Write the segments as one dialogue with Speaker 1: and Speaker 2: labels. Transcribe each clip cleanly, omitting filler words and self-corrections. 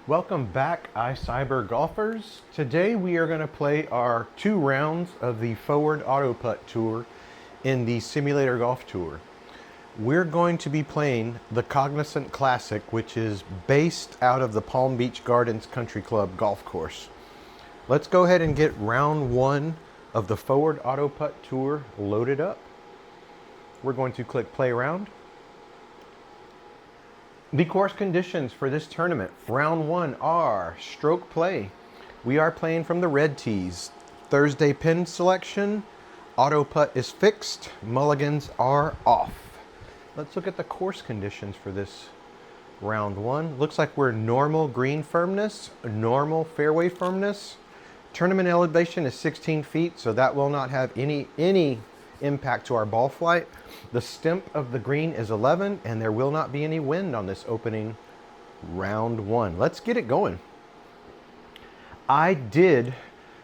Speaker 1: Welcome back, iCyber golfers. Today we are going to play our 2 rounds of the Forward Auto Putt Tour in the Simulator Golf Tour. We're going to be playing the Cognizant Classic, which is based out of the Palm Beach Gardens Country Club golf course. Let's go ahead and get round 1 of the Forward Auto Putt Tour loaded up. We're going to click play round. The course conditions for this tournament, round 1, are stroke play. We are playing from the red tees. Thursday pin selection, auto putt is fixed, mulligans are off. Let's look at the course conditions for this round 1. Looks like we're normal green firmness, normal fairway firmness. Tournament elevation is 16 feet, so that will not have any impact to our ball flight. The stemp of the green is 11, and there will not be any wind on this opening round 1. Let's get it going. I did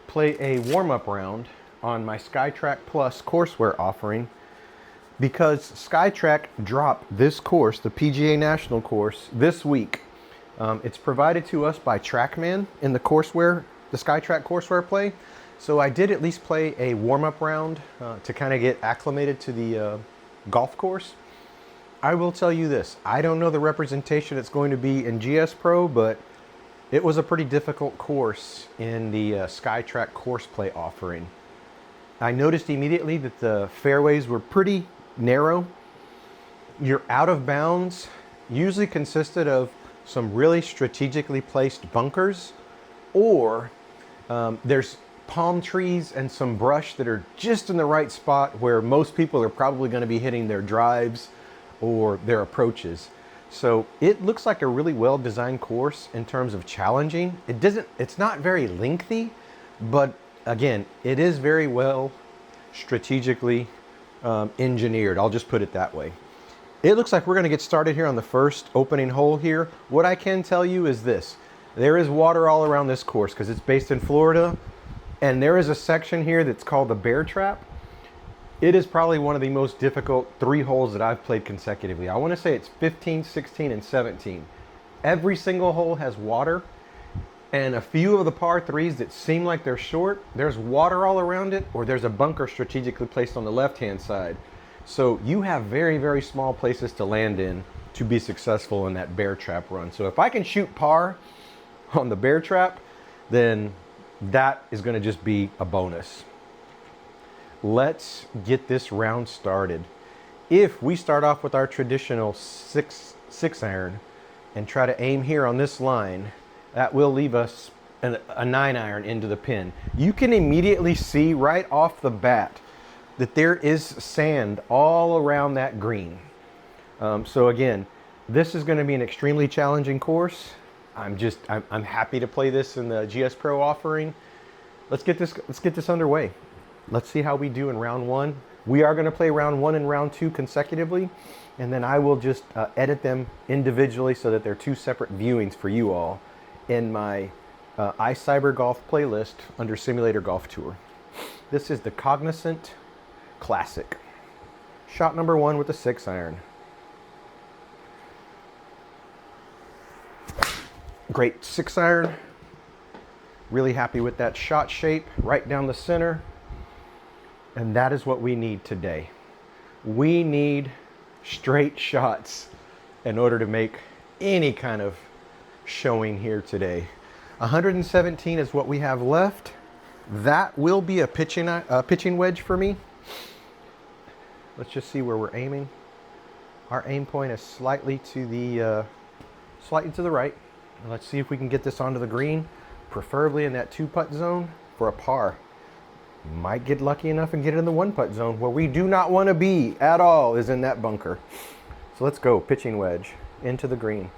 Speaker 1: play a warm-up round on my SkyTrack Plus courseware offering because SkyTrack dropped this course, the PGA National course, this week. It's provided to us by TrackMan in the courseware, the SkyTrack courseware play. So I did at least play a warm-up round to kind of get acclimated to the golf course. I will tell you this, I don't know the representation it's going to be in GS Pro, but it was a pretty difficult course in the SkyTrack course play offering. I noticed immediately that the fairways were pretty narrow. Your out of bounds usually consisted of some really strategically placed bunkers, or there's palm trees and some brush that are just in the right spot where most people are probably going to be hitting their drives or their approaches. So it looks like a really well designed course in terms of challenging. It's not very lengthy, but again, it is very well strategically engineered. I'll just put it that way. It looks like we're going to get started here on the first opening hole here. What I can tell you is this: there is water all around this course because it's based in Florida. And there is a section here that's called the Bear Trap. It is probably one of the most difficult 3 holes that I've played consecutively. I want to say it's 15, 16, and 17. Every single hole has water, and a few of the par 3s that seem like they're short, there's water all around it, or there's a bunker strategically placed on the left-hand side. So you have very, very small places to land in to be successful in that Bear Trap run. So if I can shoot par on the Bear Trap, then that is going to just be a bonus. Let's get this round started. If we start off with our traditional 6 iron and try to aim here on this line, that will leave us a 9 iron into the pin. You can immediately see right off the bat that there is sand all around that green. So again, this is going to be an extremely challenging course. I'm happy to play this in the GS Pro offering. Let's get this underway. Let's see how we do in round 1. We are going to play round 1 and round 2 consecutively, and then I will just edit them individually so that they're 2 separate viewings for you all in my iCyber Golf playlist under Simulator Golf Tour. This is the Cognizant Classic. Shot number 1 with a 6 iron. Great 6 iron. Really happy with that shot shape right down the center. And that is what we need today. We need straight shots in order to make any kind of showing here today. 117 is what we have left. That will be a pitching wedge for me. Let's just see where we're aiming. Our aim point is slightly to the right. Let's see if we can get this onto the green, preferably in that 2-putt zone for a par. Might get lucky enough and get it in the 1-putt zone. Where we do not want to be at all is in that bunker. So let's go, pitching wedge into the green.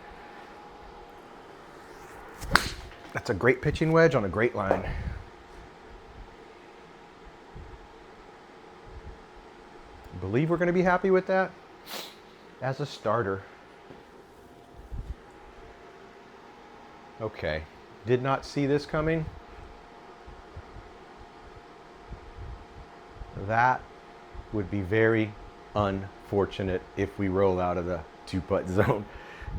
Speaker 1: That's a great pitching wedge on a great line. I believe we're going to be happy with that as a starter. Okay, did not see this coming. That would be very unfortunate if we roll out of the 2-putt zone.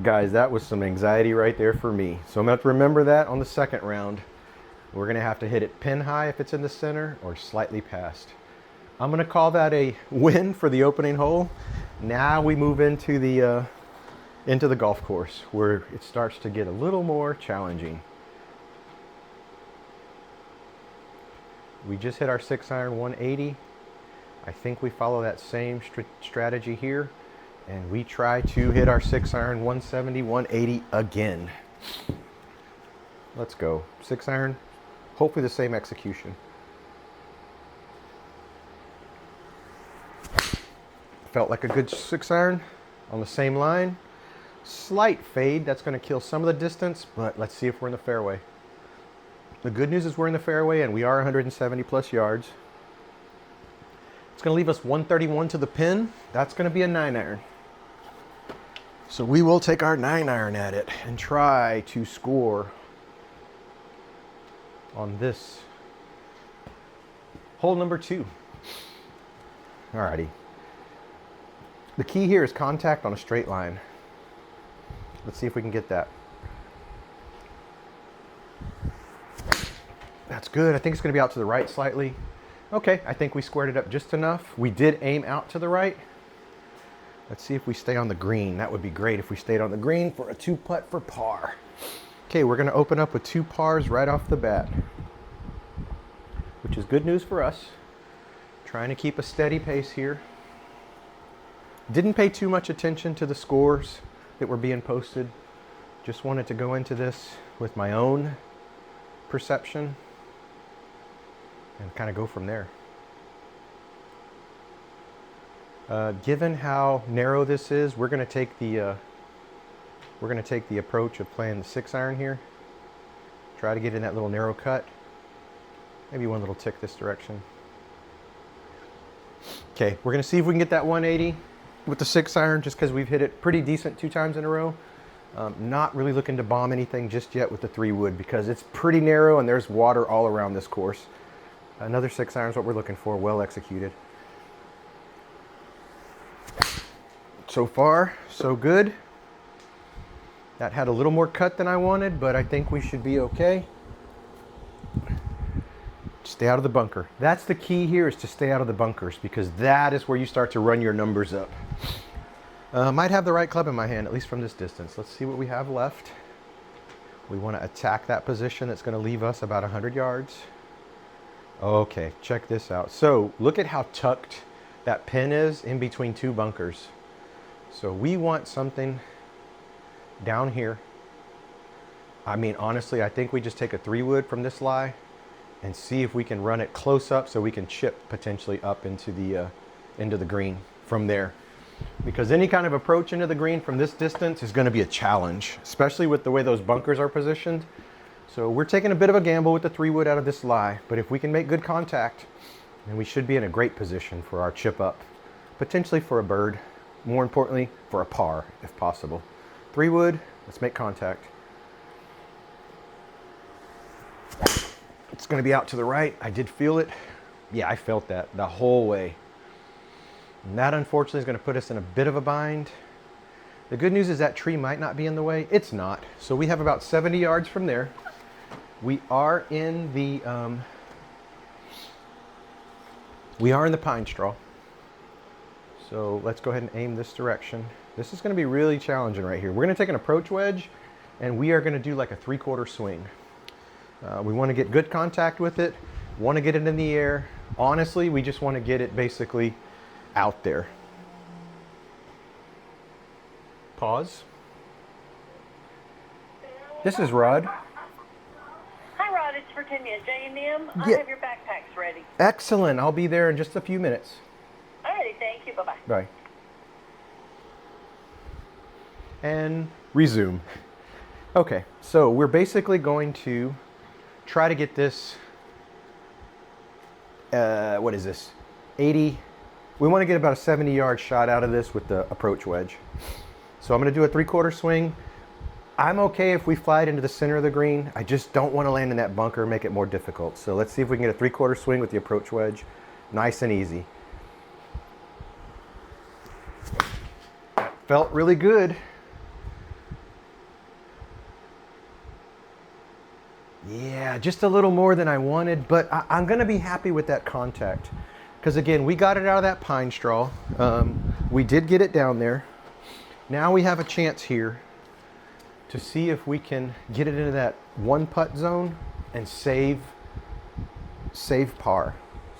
Speaker 1: Guys, that was some anxiety right there for me. So I'm going to have to remember that on the second round. We're going to have to hit it pin high if it's in the center or slightly past. I'm going to call that a win for the opening hole. Now we move into the golf course where it starts to get a little more challenging. We just hit our 6-iron 180. I think we follow that same strategy here, and we try to hit our 6-iron 170, 180 again. Let's go. 6-iron, hopefully the same execution. Felt like a good 6-iron on the same line. Slight fade, that's going to kill some of the distance, but let's see if we're in the fairway. The good news is we're in the fairway and we are 170 plus yards. It's going to leave us 131 to the pin. That's going to be a 9-iron. So we will take our 9-iron at it and try to score on this hole number 2. Alrighty. The key here is contact on a straight line. Let's see if we can get that. That's good. I think it's going to be out to the right slightly. Okay, I think we squared it up just enough. We did aim out to the right. Let's see if we stay on the green. That would be great if we stayed on the green for a 2-putt for par. Okay, we're going to open up with 2 pars right off the bat, which is good news for us. Trying to keep a steady pace here. Didn't pay too much attention to the scores that were being posted. Just wanted to go into this with my own perception and kind of go from there. Given how narrow this is, we're going to take the approach of playing the 6-iron here. Try to get in that little narrow cut. Maybe one little tick this direction. Okay, we're going to see if we can get that 180 with the 6-iron, just because we've hit it pretty decent 2 times in a row. Not really looking to bomb anything just yet with the 3-wood because it's pretty narrow and there's water all around this course. Another 6-iron is what we're looking for, well executed. So far, so good. That had a little more cut than I wanted, but I think we should be okay. Stay out of the bunker. That's the key here, is to stay out of the bunkers, because that is where you start to run your numbers up. Might have the right club in my hand, at least from this distance. Let's see what we have left. We want to attack that position that's going to leave us about 100 yards. Okay, check this out. So look at how tucked that pin is in between 2 bunkers. So we want something down here. I mean, honestly, I think we just take a 3-wood from this lie and see if we can run it close up so we can chip potentially up into the green from there. Because any kind of approach into the green from this distance is going to be a challenge, especially with the way those bunkers are positioned. So we're taking a bit of a gamble with the 3-wood out of this lie, but if we can make good contact, then we should be in a great position for our chip up, potentially for a bird, more importantly for a par if possible. 3-wood, let's make contact. It's going to be out to the right. I did feel it. Yeah, I felt that the whole way. And that unfortunately is going to put us in a bit of a bind. The good news is that tree might not be in the way. It's not. So we have about 70 yards from there. We are in the pine straw. So let's go ahead and aim this direction. This is going to be really challenging right here. We're going to take an approach wedge and we are going to do like a 3/4 swing. We want to get good contact with it, want to get it in the air. Honestly, we just want to get it basically out there. Pause. This is Rod.
Speaker 2: Hi Rod, it's Virginia. J&M, I have your backpacks ready.
Speaker 1: Excellent. I'll be there in just a few minutes.
Speaker 2: Alrighty, thank you. Bye-bye.
Speaker 1: Bye. And resume. Okay, so we're basically going to try to get this, what is this, 80. We want to get about a 70-yard shot out of this with the approach wedge. So I'm going to do a 3/4 swing. I'm okay if we fly it into the center of the green. I just don't want to land in that bunker and make it more difficult. So let's see if we can get a 3/4 swing with the approach wedge. Nice and easy. That felt really good. Yeah, just a little more than I wanted, but I'm gonna be happy with that contact. Because again, we got it out of that pine straw. We did get it down there. Now we have a chance here to see if we can get it into that one putt zone and save par.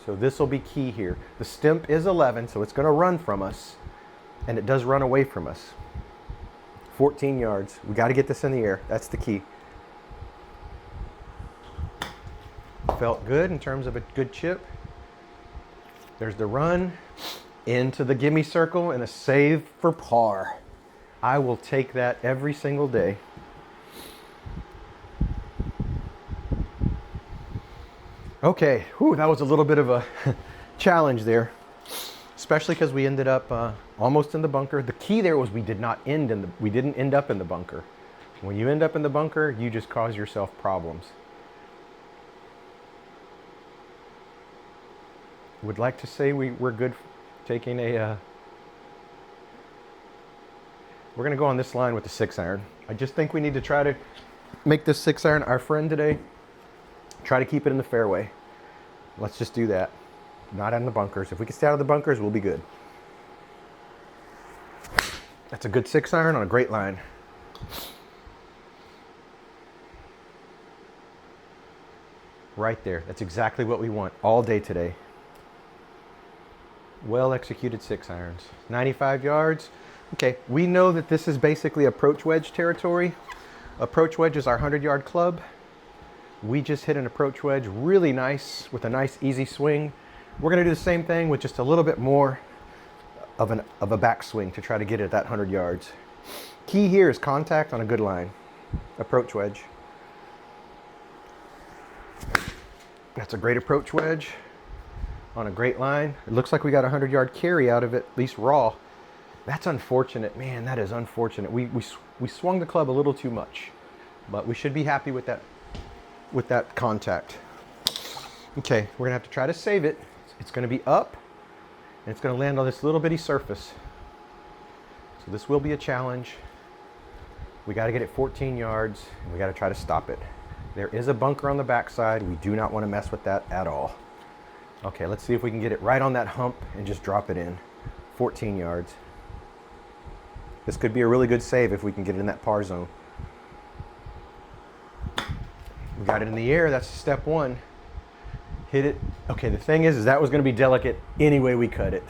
Speaker 1: So this will be key here. The stimp is 11, so it's gonna run from us, and it does run away from us. 14 yards. We gotta get this in the air. That's the key. Felt good in terms of a good chip. There's the run into the gimme circle and a save for par. I will take that every single day. Okay, whew, that was a little bit of a challenge there, especially because we ended up almost in the bunker. The key there was we didn't end up in the bunker. When you end up in the bunker, you just cause yourself problems. Would like to say we're good taking a we're gonna go on this line with the 6-iron. I just think we need to try to make this 6-iron our friend today. Try to keep it in the fairway. Let's just do that. Not in the bunkers. If we can stay out of the bunkers, we'll be good. That's a good 6-iron on a great line. Right there. That's exactly what we want all day today. Well executed 6-irons. 95 yards. Okay, we know that this is basically approach wedge territory. Approach wedge is our 100-yard club. We just hit an approach wedge really nice with a nice easy swing. We're gonna do the same thing with just a little bit more of a backswing to try to get it at that 100 yards. Key here is contact on a good line. Approach wedge. That's a great approach wedge on a great line. It looks like we got a 100-yard carry out of it, at least raw. That's unfortunate, man, that is unfortunate. We swung the club a little too much, but we should be happy with that contact. Okay, we're gonna have to try to save it. It's gonna be up, and it's gonna land on this little bitty surface. So this will be a challenge. We gotta get it 14 yards, and we gotta try to stop it. There is a bunker on the backside. We do not wanna mess with that at all. Okay, let's see if we can get it right on that hump and just drop it in. 14 yards. This could be a really good save if we can get it in that par zone. We got it in the air, that's step one. Hit it. Okay, the thing is that was gonna be delicate any way we cut it.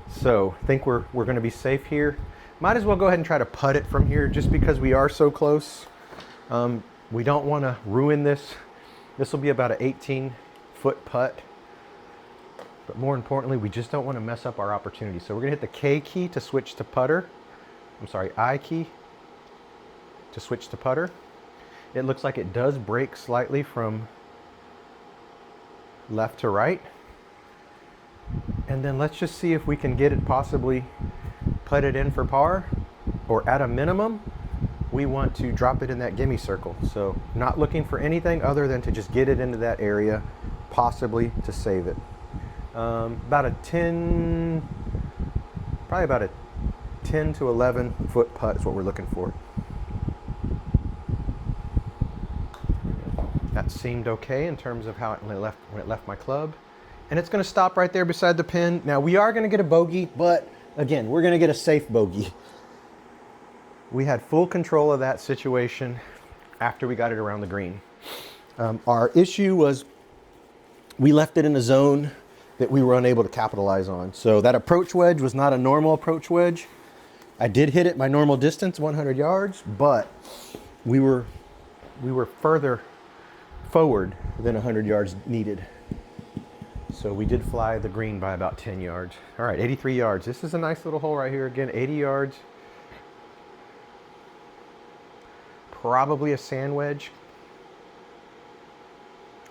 Speaker 1: So I think we're gonna be safe here. Might as well go ahead and try to putt it from here just because we are so close. We don't wanna ruin this. This will be about an 18-foot putt. But more importantly, we just don't wanna mess up our opportunity. So we're gonna hit the K key to switch to putter. I'm sorry, I key to switch to putter. It looks like it does break slightly from left to right. And then let's just see if we can get it possibly put it in for par, or at a minimum, we want to drop it in that gimme circle. So not looking for anything other than to just get it into that area, possibly to save it. About a 10, probably about a 10 to 11 foot putt is what we're looking for. That seemed okay in terms of how when it left my club. And it's gonna stop right there beside the pin. Now we are gonna get a bogey, but again, we're gonna get a safe bogey. We had full control of that situation after we got it around the green. Our issue was we left it in a zone that we were unable to capitalize on. So that approach wedge was not a normal approach wedge. I did hit it my normal distance, 100 yards, but we were further forward than 100 yards needed. So we did fly the green by about 10 yards. All right, 83 yards. This is a nice little hole right here. Again, 80 yards. Probably a sand wedge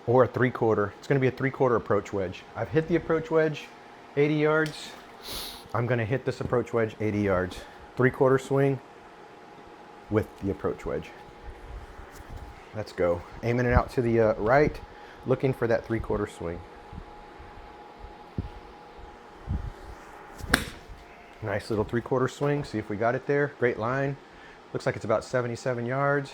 Speaker 1: or a 3/4. It's gonna be a 3/4 approach wedge. I've hit the approach wedge 80 yards. I'm gonna hit this approach wedge 80 yards. 3/4 swing with the approach wedge. Let's go. Aiming it out to the right, looking for that 3/4 swing. Nice little 3/4 swing. See if we got it there. Great line. Looks like it's about 77 yards.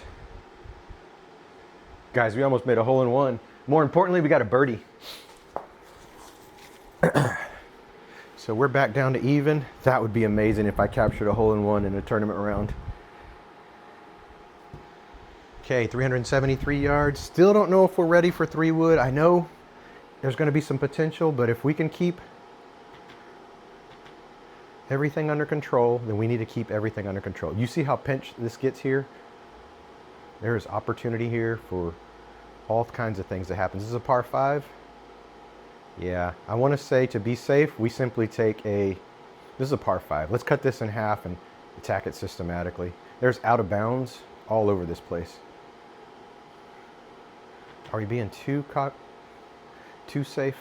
Speaker 1: Guys, we almost made a hole in one. More importantly, we got a birdie. So we're back down to even. That would be amazing if I captured a hole in one in a tournament round. Okay, 373 yards. Still don't know if we're ready for 3-wood. I know there's going to be some potential, but if we can keep everything under control, then we need to keep everything under control. You see how pinched this gets here? There is opportunity here for all kinds of things that happen. This is a par 5. Yeah, I want to say to be safe, we simply take this is a par 5. Let's cut this in half and attack it systematically. There's out of bounds all over this place. Are we being too safe?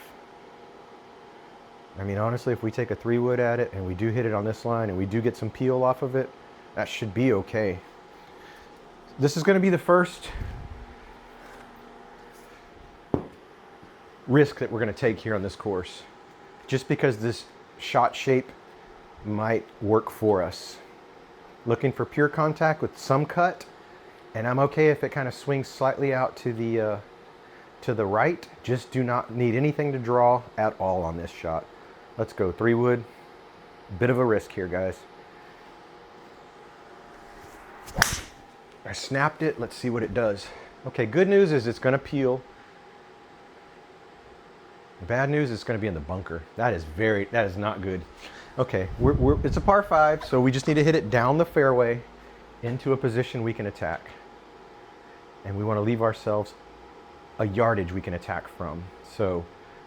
Speaker 1: I mean, honestly, if we take a 3-wood at it and we do hit it on this line and we do get some peel off of it, that should be okay. This is going to be the first risk that we're going to take here on this course, just because this shot shape might work for us. Looking for pure contact with some cut, and I'm okay if it kind of swings slightly out to the right. Just do not need anything to draw at all on this shot. Let's go 3-wood. Bit of a risk here, guys. I snapped it. Let's see what it does. Okay, good news is it's going to peel. Bad news is it's going to be in the bunker. That is not good. Okay, it's a par 5, so we just need to hit it down the fairway into a position we can attack. And we want to leave ourselves a yardage we can attack from. So,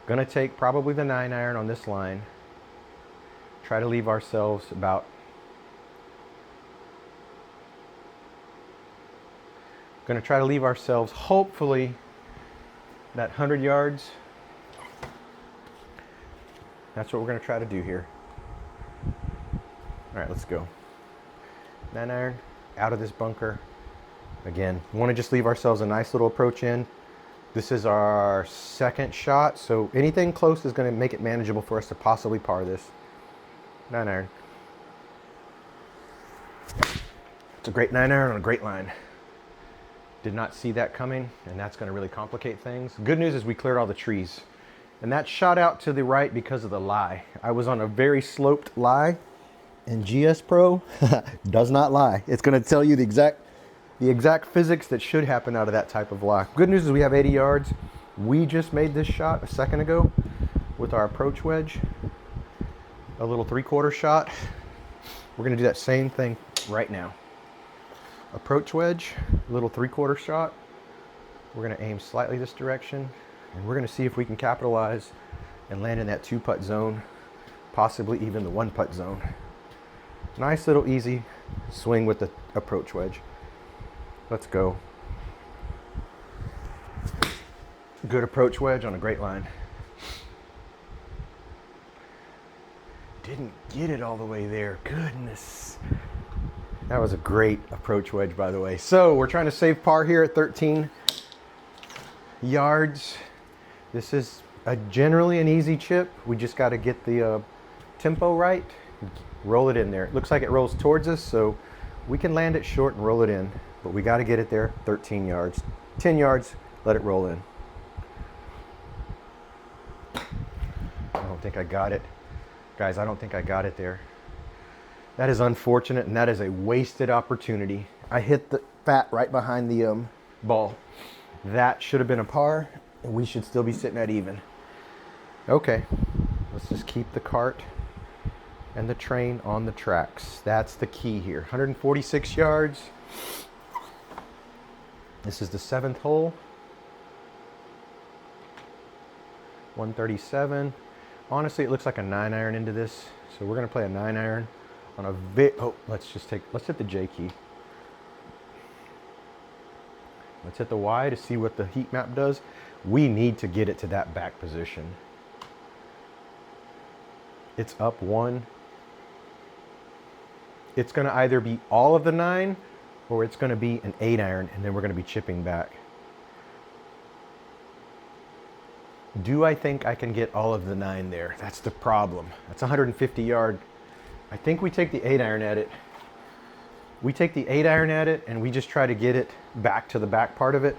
Speaker 1: going to take probably the 9-iron on this line. Try to leave ourselves about hopefully that 100 yards. That's what we're going to try to do here. All right, let's go. 9-iron out of this bunker. Again, we want to just leave ourselves a nice little approach in. This is our second shot, so anything close is going to make it manageable for us to possibly par this. 9-iron. It's a great 9-iron on a great line. Did not see that coming, and that's going to really complicate things. Good news is we cleared all the trees. And that shot out to the right because of the lie. I was on a very sloped lie, and GS Pro does not lie. It's going to tell you the exact physics that should happen out of that type of lie. Good news is we have 80 yards. We just made this shot a second ago with our approach wedge. A little 3/4 shot. We're going to do that same thing right now. Approach wedge, little 3/4 shot. We're going to aim slightly this direction, and we're going to see if we can capitalize and land in that 2-putt zone, possibly even the 1-putt zone. Nice little easy swing with the approach wedge. Let's go. Good approach wedge on a great line. Didn't get it all the way there. Goodness. That was a great approach wedge, by the way. So we're trying to save par here at 13 yards. This is generally an easy chip. We just got to get the tempo right. Roll it in there. It looks like it rolls towards us, so we can land it short and roll it in. But we got to get it there. 13 yards. 10 yards, let it roll in. I don't think I got it. Guys, I don't think I got it there. That is unfortunate, and that is a wasted opportunity. I hit the fat right behind the ball. That should have been a par, and we should still be sitting at even. Okay, let's just keep the cart and the train on the tracks. That's the key here. 146 yards. This is the 7th hole. 137. Honestly, it looks like a 9-iron into this, so we're gonna play a 9-iron on a let's hit the J key. Let's hit the Y to see what the heat map does. We need to get it to that back position. It's up 1. It's gonna either be all of the 9 or it's gonna be an 8-iron, and then we're gonna be chipping back. Do I think I can get all of the 9 there? That's the problem. That's 150 yard. I think we take the 8-iron at it. We take the 8-iron at it and we just try to get it back to the back part of it.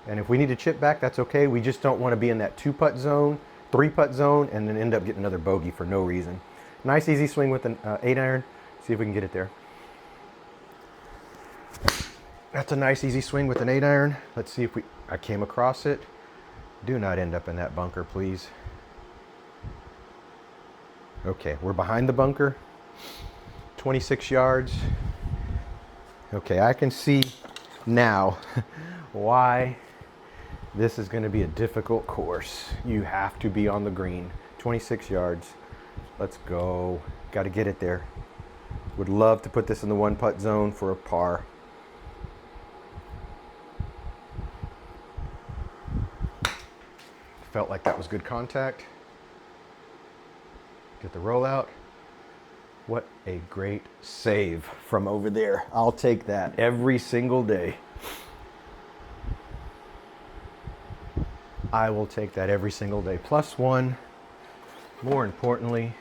Speaker 1: And if we need to chip back, that's okay. We just don't want to be in that 2-putt zone, 3-putt zone, and then end up getting another bogey for no reason. Nice easy swing with an 8-iron. See if we can get it there. That's a nice easy swing with an 8-iron. Let's see if I came across it. Do not end up in that bunker, please. Okay, we're behind the bunker. 26 yards. Okay, I can see now why this is going to be a difficult course. You have to be on the green. 26 yards. Let's go. Got to get it there. Would love to put this in the 1-putt zone for a par. Felt like that was good contact. Get the rollout. What a great save from over there. I'll take that every single day. I will take that every single day. +1. More importantly,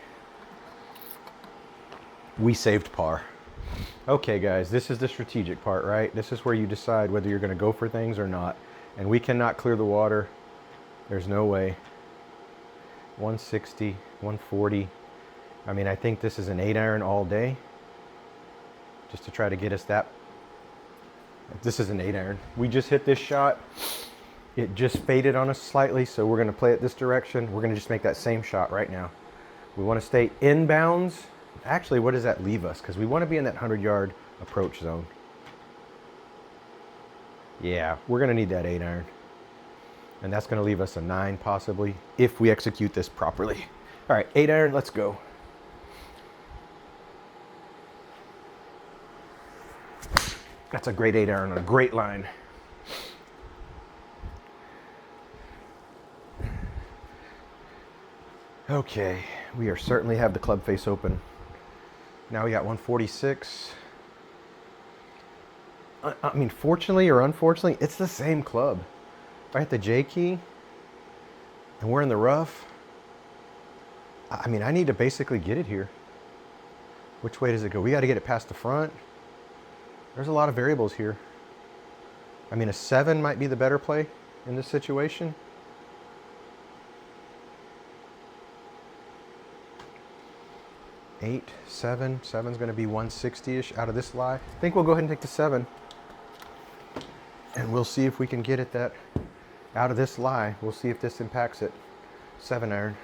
Speaker 1: we saved par. Okay, guys, this is the strategic part, right? This is where you decide whether you're going to go for things or not. And we cannot clear the water. There's no way. 160, 140. I mean, I think this is an 8-iron all day. Just to try to get us that. This is an 8-iron. We just hit this shot. It just faded on us slightly, so we're going to play it this direction. We're going to just make that same shot right now. We want to stay inbounds. Actually, what does that leave us? Because we want to be in that 100-yard approach zone. Yeah, we're going to need that 8-iron. And that's going to leave us a 9 possibly, if we execute this properly. All right, 8-iron, let's go. That's a great 8-iron on a great line. Okay, we are certainly have the club face open. Now we got 146. I mean, fortunately or unfortunately, it's the same club. If I hit the J key and we're in the rough, I mean, I need to basically get it here. Which way does it go? We got to get it past the front. There's a lot of variables here. I mean, a 7 might be the better play in this situation. Eight, 7. 7's going to be 160-ish out of this lie. I think we'll go ahead and take the 7. And we'll see if we can get it that out of this lie. We'll see if this impacts it. 7-iron.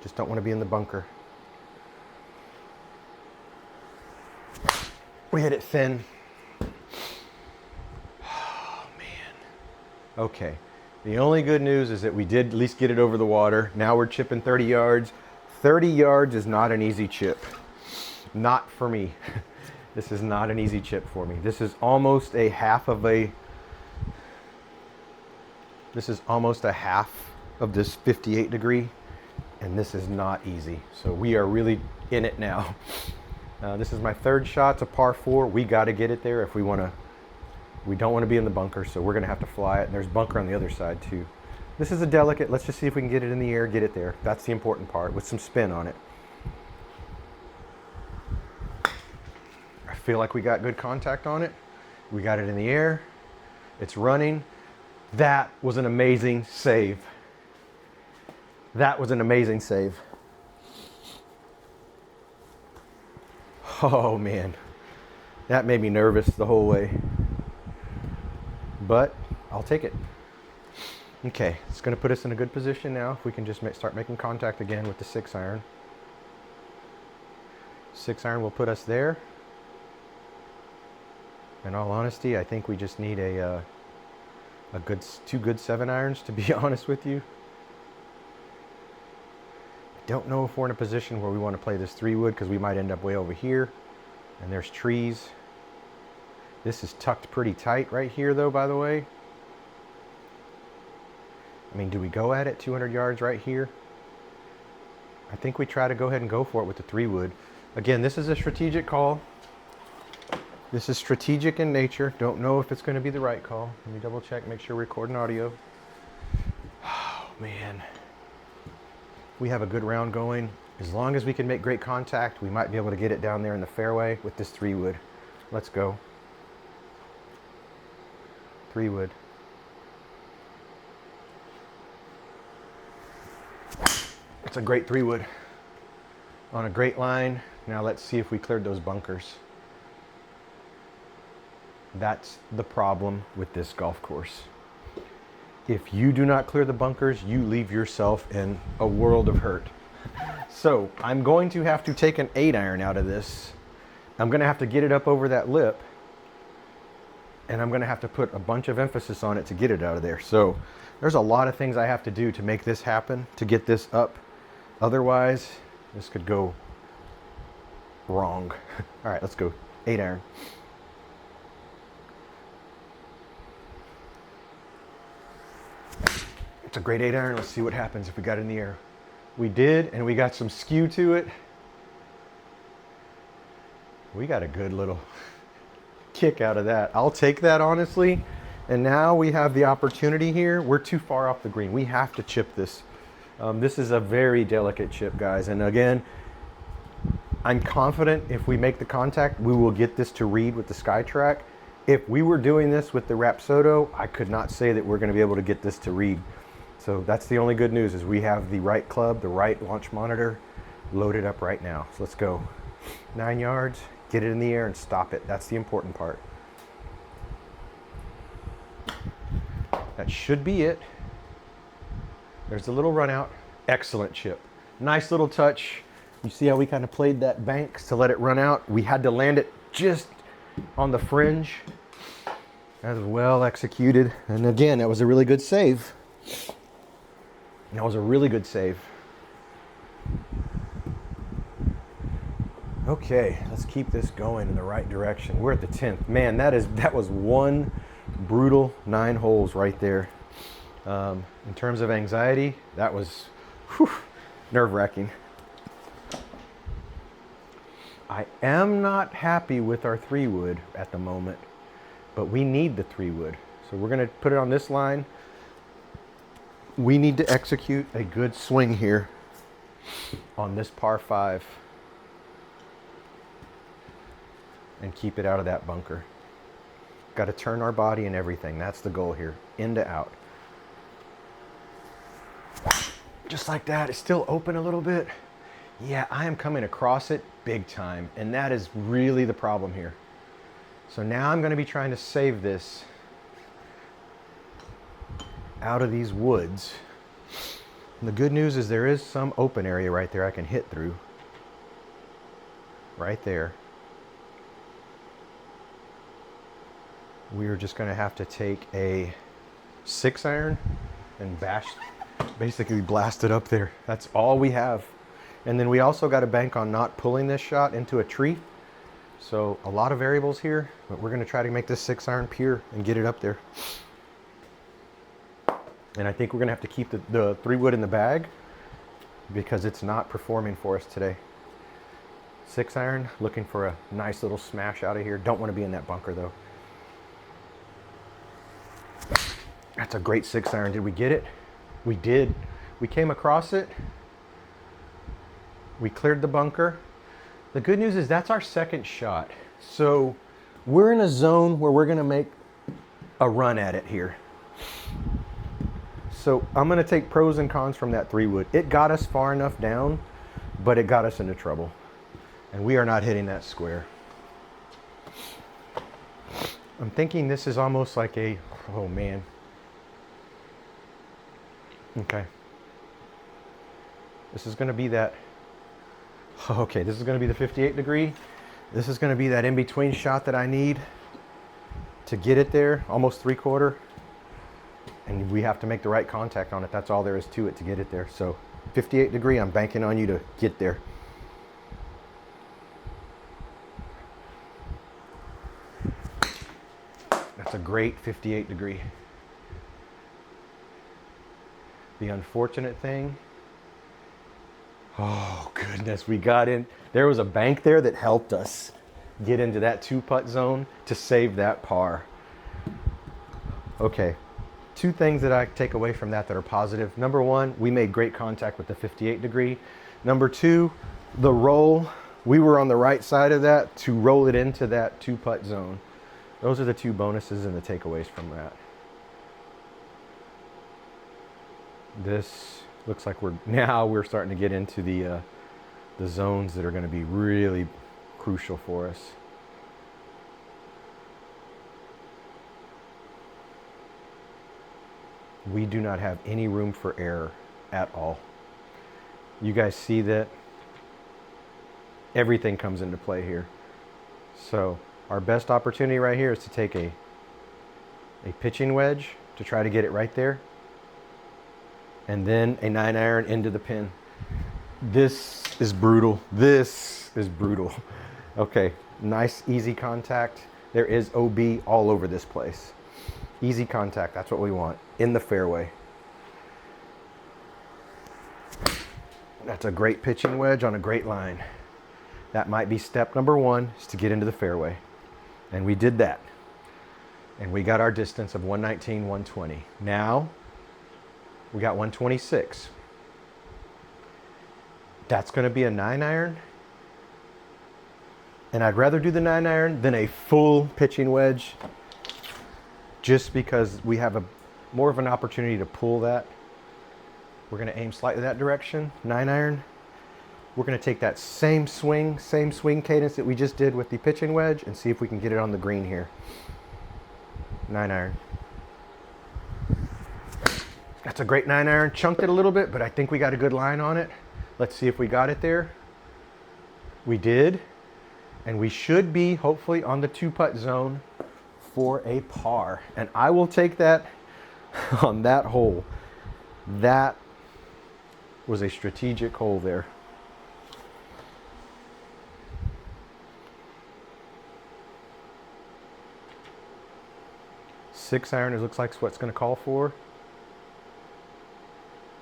Speaker 1: Just don't want to be in the bunker. We hit it thin. Oh, man. Okay. The only good news is that we did at least get it over the water. Now we're chipping 30 yards. 30 yards is not an easy chip. Not for me. This is not an easy chip for me. This is almost a half of a... This is almost a half of this 58 degree. And this is not easy. So we are really in it now. This is my 3rd shot. It's a par 4. We got to get it there if we want to. We don't want to be in the bunker, so we're going to have to fly it. And there's bunker on the other side too. This is a delicate. Let's just see if we can get it in the air, get it there. That's the important part, with some spin on it. I feel like we got good contact on it. We got it in the air. It's running. That was an amazing save. That was an amazing save. Oh man, that made me nervous the whole way. But I'll take it. Okay, it's going to put us in a good position now. If we can just start making contact again with the 6-iron. 6-iron will put us there. In all honesty, I think we just need two good 7-irons, to be honest with you. Don't know if we're in a position where we want to play this 3-wood, because we might end up way over here. And there's trees. This is tucked pretty tight right here, though, by the way. I mean, do we go at it 200 yards right here? I think we try to go ahead and go for it with the 3-wood. Again, this is a strategic call. This is strategic in nature. Don't know if it's going to be the right call. Let me double check, make sure we're recording audio. Oh, man. We have a good round going. As long as we can make great contact, we might be able to get it down there in the fairway with this 3-wood. Let's go. 3-wood. It's a great 3-wood on a great line. Now let's see if we cleared those bunkers. That's the problem with this golf course. If you do not clear the bunkers, you leave yourself in a world of hurt. So I'm going to have to take an 8-iron out of this. I'm going to have to get it up over that lip, and I'm going to have to put a bunch of emphasis on it to get it out of there. So there's a lot of things I have to do to make this happen, to get this up. Otherwise, this could go wrong. All right, let's go. 8-iron. It's a great 8-iron. Let's see what happens if we got it in the air. We did, and we got some skew to it. We got a good little kick out of that. I'll take that, honestly. And now we have the opportunity here. We're too far off the green. We have to chip this. This is a very delicate chip, guys. And again, I'm confident if we make the contact, we will get this to read with the SkyTrack. If we were doing this with the Rapsodo, I could not say that we're going to be able to get this to read. So that's the only good news, is we have the right club, the right launch monitor loaded up right now. So let's go. 9 yards, get it in the air and stop it. That's the important part. That should be it. There's a little run out. Excellent chip. Nice little touch. You see how we kind of played that bank to let it run out? We had to land it just on the fringe. That was well executed. And again, that was a really good save. That was a really good save. Okay, let's keep this going in the right direction. We're at the 10th. Man, that was one brutal 9 holes right there. In terms of anxiety, that was nerve-wracking. I am not happy with our 3-wood at the moment, but we need the 3-wood. So we're going to put it on this line. We need to execute a good swing here on this par 5 and keep it out of that bunker. Got to turn our body and everything. That's the goal here. In to out. Just like that. It's still open a little bit. Yeah, I am coming across it big time, and that is really the problem here. So now I'm going to be trying to save this out of these woods. And the good news is there is some open area right there I can hit through. Right there. We are just going to have to take a 6-iron and basically blast it up there. That's all we have. And then we also got to bank on not pulling this shot into a tree. So a lot of variables here, but we're going to try to make this 6-iron pure and get it up there. And I think we're going to have to keep the 3-wood in the bag because it's not performing for us today. 6-iron, looking for a nice little smash out of here. Don't want to be in that bunker though. That's a great 6-iron. Did we get it? We did. We came across it. We cleared the bunker. The good news is that's our second shot. So we're in a zone where we're going to make a run at it here. So I'm going to take pros and cons from that 3-wood. It got us far enough down, but it got us into trouble. And we are not hitting that square. I'm thinking this is almost like a, oh man. Okay. This is going to be that, okay, this is going to be the 58 degree. This is going to be that in-between shot that I need to get it there, almost 3/4. And we have to make the right contact on it. That's all there is to it to get it there. So 58 degree, I'm banking on you to get there. That's a great 58 degree. The unfortunate thing, oh goodness, we got in. There was a bank there that helped us get into that 2-putt zone to save that par. Okay, 2 things that I take away from that are positive. Number 1, we made great contact with the 58 degree. Number 2, the roll, we were on the right side of that to roll it into that 2-putt zone. Those are the 2 bonuses and the takeaways from that. This Looks like we're starting to get into the zones that are going to be really crucial for us. We do not have any room for error at all. You guys see that? Everything comes into play here. So our best opportunity right here is to take a pitching wedge to try to get it right there, and then a 9-iron into the pin. This is brutal. This is brutal. Okay, nice easy contact. There is OB all over this place. Easy contact, that's what we want, in the fairway. That's a great pitching wedge on a great line. That might be step number one, is to get into the fairway. And we did that. And we got our distance of 119, 120. Now, we got 126. That's going to be a 9-iron. And I'd rather do the 9-iron than a full pitching wedge, just because we have more of an opportunity to pull that. We're going to aim slightly that direction, 9-iron. We're going to take that same swing cadence that we just did with the pitching wedge and see if we can get it on the green here. 9-iron. That's a great 9-iron. Chunked it a little bit, but I think we got a good line on it. Let's see if we got it there. We did. And we should be hopefully on the 2-putt zone for a par. And I will take that on that hole. That was a strategic hole there. Six-iron, it looks like what's going to call for.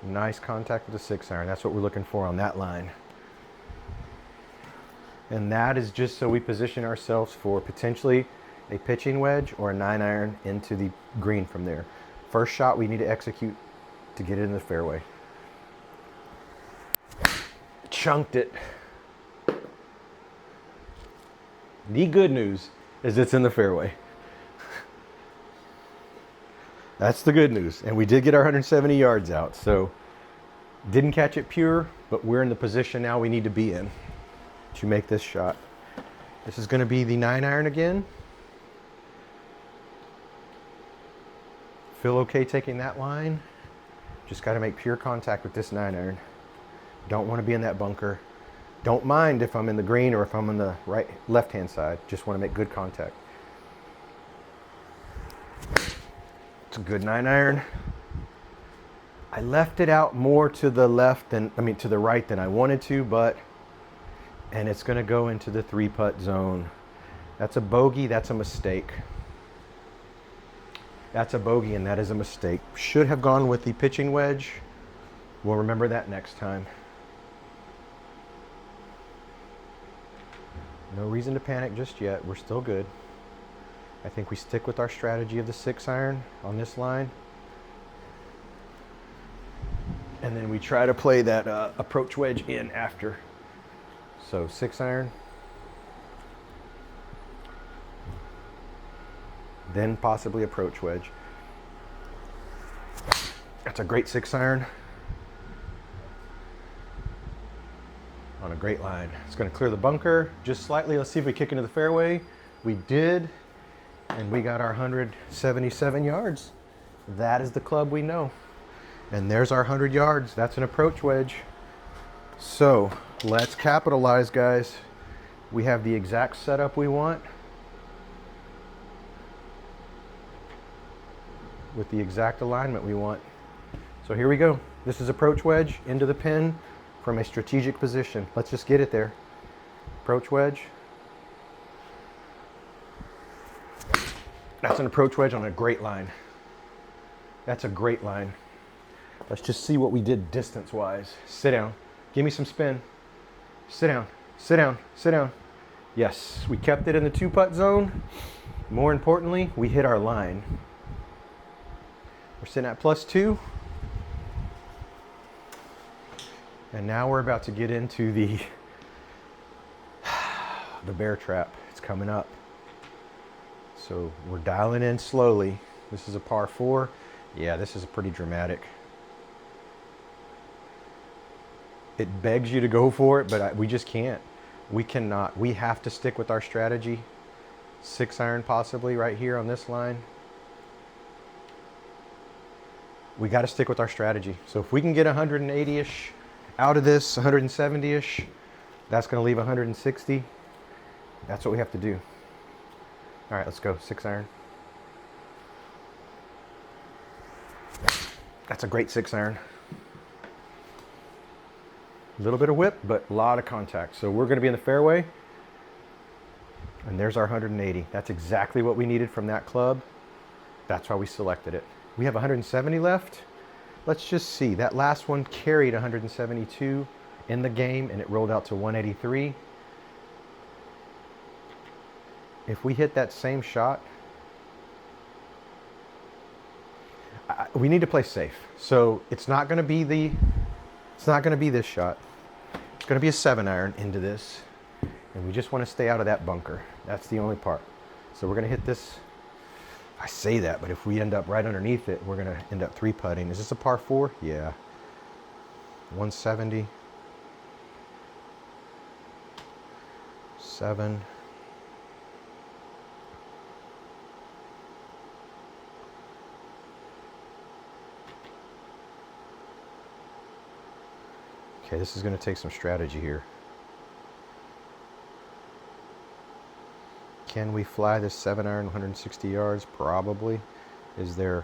Speaker 1: Nice contact with the 6-iron. That's what we're looking for on that line. And that is just so we position ourselves for potentially a pitching wedge or a 9-iron into the green from there. First shot we need to execute to get it in the fairway. Chunked it. The good news is it's in the fairway. That's the good news. And we did get our 170 yards out. So didn't catch it pure, but we're in the position now we need to be in to make this shot. This is going to be the 9-iron again. Feel okay taking that line. Just got to make pure contact with this 9-iron. Don't want to be in that bunker. Don't mind if I'm in the green or if I'm on the left-hand side. Just want to make good contact. It's a good 9-iron. I left it out more to the to the right than I wanted to, and it's going to go into the 3-putt zone. That's a bogey. That's a mistake. That's a bogey, and that is a mistake. Should have gone with the pitching wedge. We'll remember that next time. No reason to panic just yet. We're still good. I think we stick with our strategy of the 6-iron on this line. And then we try to play that approach wedge in after. So 6-iron. Then possibly approach wedge. That's a great 6-iron. On a great line. It's going to clear the bunker just slightly. Let's see if we kick into the fairway. We did. And we got our 177 yards. That is the club we know. And there's our 100 yards. That's an approach wedge. So let's capitalize, guys. We have the exact setup we want with the exact alignment we want. So here we go. This is approach wedge into the pin from a strategic position. Let's just get it there. Approach wedge. That's an approach wedge on a great line. That's a great line. Let's just see what we did distance-wise. Sit down. Give me some spin. Sit down. Sit down. Sit down. Yes, we kept it in the 2-putt zone. More importantly, we hit our line. We're sitting at +2. And now we're about to get into the bear trap. It's coming up. So we're dialing in slowly. This is a par 4. Yeah, this is pretty dramatic. It begs you to go for it, but we just can't. We cannot. We have to stick with our strategy. 6 iron possibly right here on this line. We got to stick with our strategy. So if we can get 180-ish out of this, 170-ish, that's going to leave 160. That's what we have to do. All right, let's go. 6 iron. That's a great 6 iron. A little bit of whip, but a lot of contact. So we're going to be in the fairway. And there's our 180. That's exactly what we needed from that club. That's why we selected it. We have 170 left. Let's just see. That last one carried 172 in the game, and it rolled out to 183. If we hit that same shot, we need to play safe. So it's not going to be this shot. It's going to be a 7 iron into this, and we just want to stay out of that bunker. That's the only part. So we're going to hit this. I say that, but if we end up right underneath it, we're going to end up 3-putting. Is this a par 4? Yeah. 170. 7. Okay, this is going to take some strategy here. Can we fly this 7 iron 160 yards? Probably. Do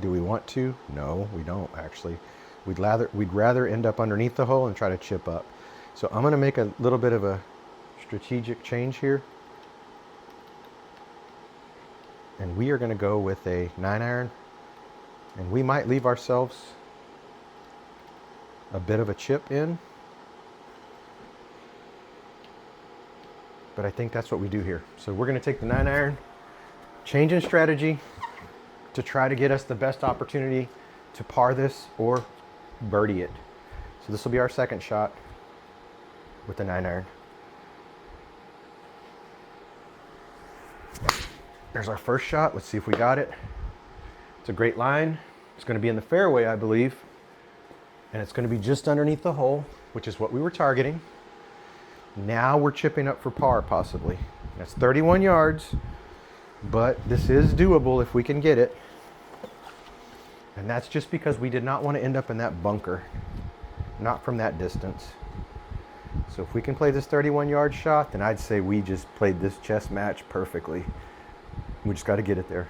Speaker 1: we want to? No, we don't actually. We'd rather end up underneath the hole and try to chip up. So I'm going to make a little bit of a strategic change here. And we are going to go with a 9 iron. And we might leave ourselves a bit of a chip in. But I think that's what we do here. So we're going to take the 9 iron, change in strategy to try to get us the best opportunity to par this or birdie it. So this will be our second shot with the 9 iron. There's our first shot. Let's see if we got it. It's a great line. It's going to be in the fairway, I believe. And it's going to be just underneath the hole, which is what we were targeting. Now we're chipping up for par, possibly. That's 31 yards, but this is doable if we can get it. And that's just because we did not want to end up in that bunker, not from that distance. So if we can play this 31-yard shot, then I'd say we just played this chess match perfectly. We just got to get it there.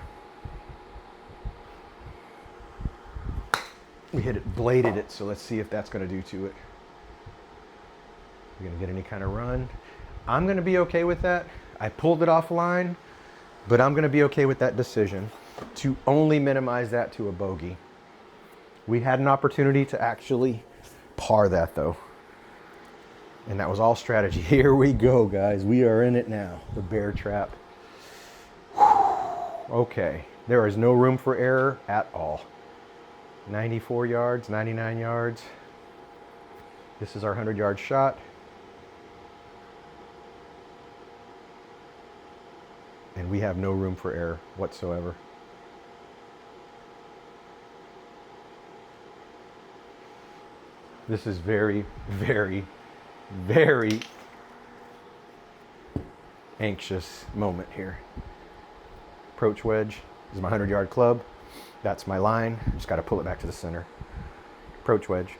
Speaker 1: We hit it, bladed it, so let's see if that's going to do to it. We're going to get any kind of run. I'm going to be okay with that. I pulled it offline, but I'm going to be okay with that decision to only minimize that to a bogey. We had an opportunity to actually par that though. And that was all strategy. Here we go, guys. We are in it now. The bear trap. Okay. There is no room for error at all. 94 yards, 99 yards. This is our 100-yard shot. And we have no room for error whatsoever. This is very, very, very anxious moment here. Approach wedge. This is my 100-yard club. That's my line. Just got to pull it back to the center. Approach wedge.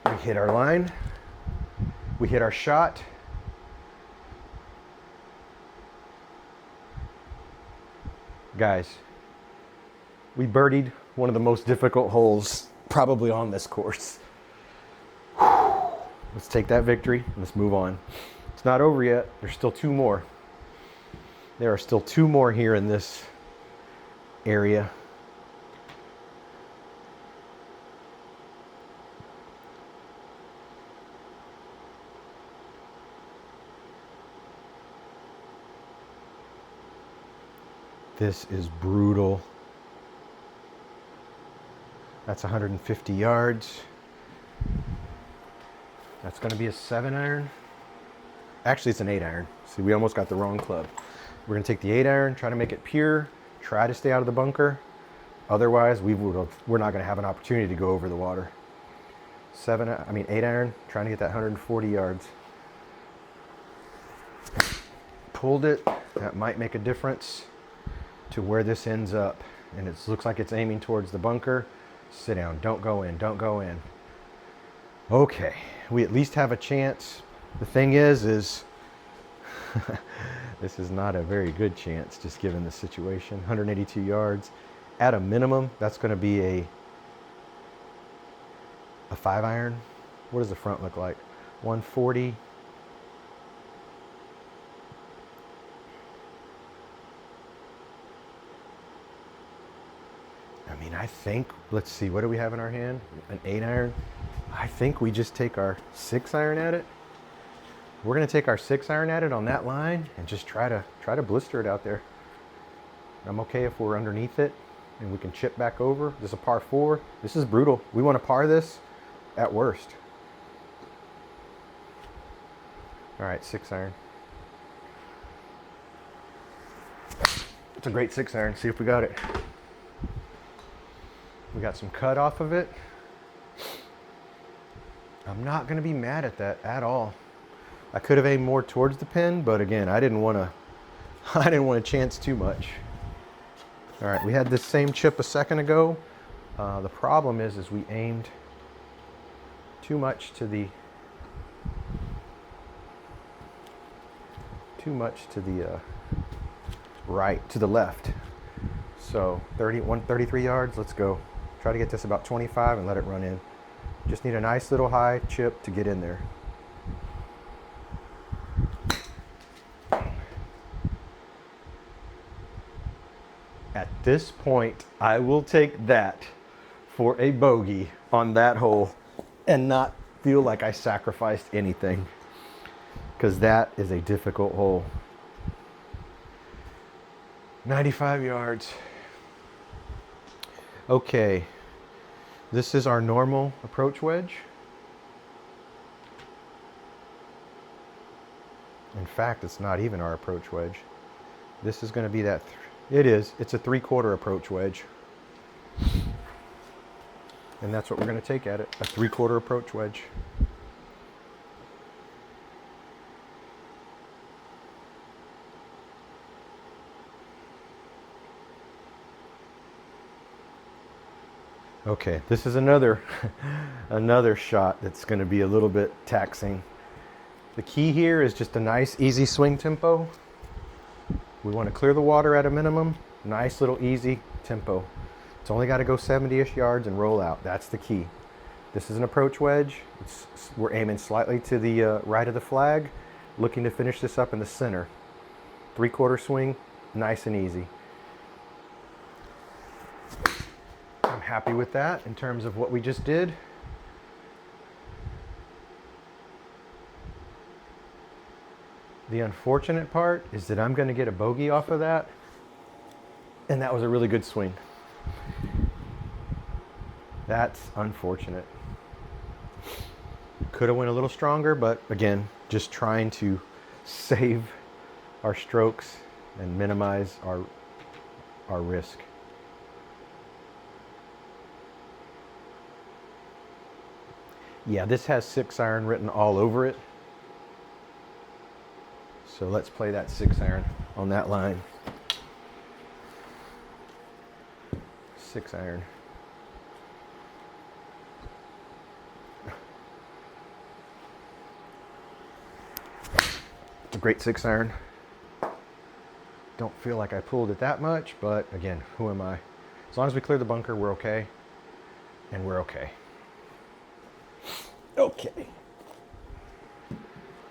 Speaker 1: We hit our line. We hit our shot. Guys, we birdied one of the most difficult holes probably on this course. Let's take that victory and let's move on. It's not over yet. There's still 2 more. There are still 2 more here in this area. This is brutal. That's 150 yards. That's going to be a 7 iron. Actually, it's an 8 iron. See, we almost got the wrong club. We're going to take the 8 iron, try to make it pure, try to stay out of the bunker. Otherwise, we're not going to have an opportunity to go over the water. 8 iron, trying to get that 140 yards. Pulled it. That might make a difference to where this ends up. And it looks like it's aiming towards the bunker. Sit down. Don't go in. Don't go in. Okay. We at least have a chance. The thing is this is not a very good chance, just given the situation. 182 yards. At a minimum, that's going to be a 5 iron. What does the front look like? 140. I mean, I think, let's see, what do we have in our hand? An 8 iron. I think we just take our 6 iron at it. We're going to take our 6 iron at it on that line and just try to blister it out there. I'm okay if we're underneath it and we can chip back over. This is a par 4. This is brutal. We want to par this at worst. All right, 6 iron. It's a great 6 iron. See if we got it. We got some cut off of it. I'm not going to be mad at that at all. I could have aimed more towards the pin, but again, I didn't want to chance too much. All right, we had this same chip a second ago. The problem is we aimed too much to the right, to the left. So 133 yards, let's go. Try to get this about 25 and let it run in. Just need a nice little high chip to get in there. At this point, I will take that for a bogey on that hole and not feel like I sacrificed anything, because that is a difficult hole. 95 yards. Okay, this is our normal approach wedge. In fact, it's not even our approach wedge. This is going to be that. It's a 3/4 approach wedge. And that's what we're going to take at it, a 3/4 approach wedge. Okay, this is another shot that's going to be a little bit taxing. The key here is just a nice, easy swing tempo. We want to clear the water at a minimum. Nice little easy tempo. It's only got to go 70-ish yards and roll out. That's the key. This is an approach wedge. We're aiming slightly to the right of the flag, looking to finish this up in the center. 3/4 swing, nice and easy. I'm happy with that in terms of what we just did. The unfortunate part is that I'm going to get a bogey off of that, and that was a really good swing. That's unfortunate. Could have went a little stronger, but again, just trying to save our strokes and minimize our risk. Yeah, this has 6 iron written all over it. So let's play that 6 iron on that line. 6 iron. It's a great 6 iron. Don't feel like I pulled it that much, but again, who am I? As long as we clear the bunker, we're okay. And we're okay. Okay.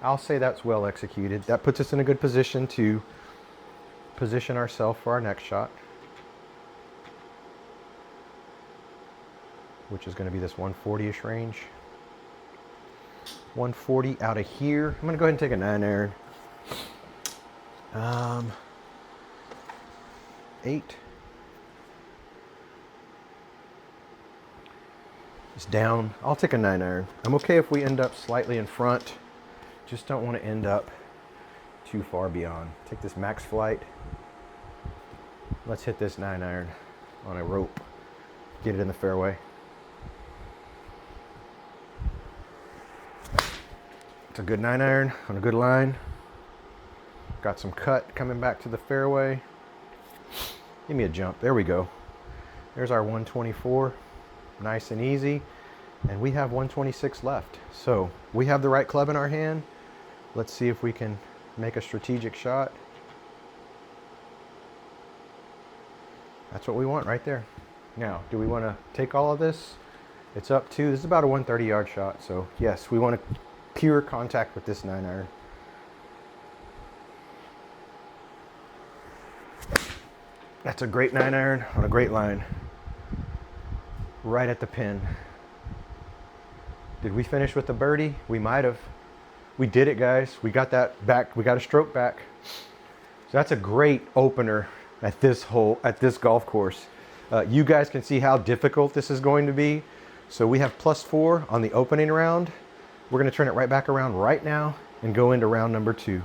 Speaker 1: I'll say that's well executed. That puts us in a good position to position ourselves for our next shot, which is going to be this 140-ish range. 140 out of here. I'm going to go ahead and take a 9 iron. 8. It's down. I'll take a 9 iron. I'm okay if we end up slightly in front. Just don't want to end up too far beyond. Take this max flight. Let's hit this 9 iron on a rope. get it in the fairway. It's a good 9-iron on a good line. Got some cut coming back to the fairway. Give me a jump. There we go. There's our 124. Nice and easy. And we have 126 left. So we have the right club in our hand. Let's see if we can make a strategic shot. That's what we want right there. Now, do we want to take all of this? It's up to, this is about a 130-yard shot. So yes, we want to pure contact with this 9-iron. That's a great 9-iron on a great line. Right at the pin. Did we finish with the birdie? We might have. We did it, guys. We got that back. We got a stroke back. So that's a great opener at this hole, at this golf course. You guys can see how difficult this is going to be. So we have +4 on the opening round. We're going to turn it right back around right now and go into round number 2.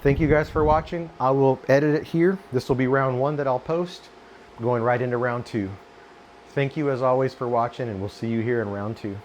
Speaker 1: Thank you guys for watching. I will edit it here. This will be round 1 that I'll post, going right into round 2. Thank you as always for watching, and we'll see you here in round 2.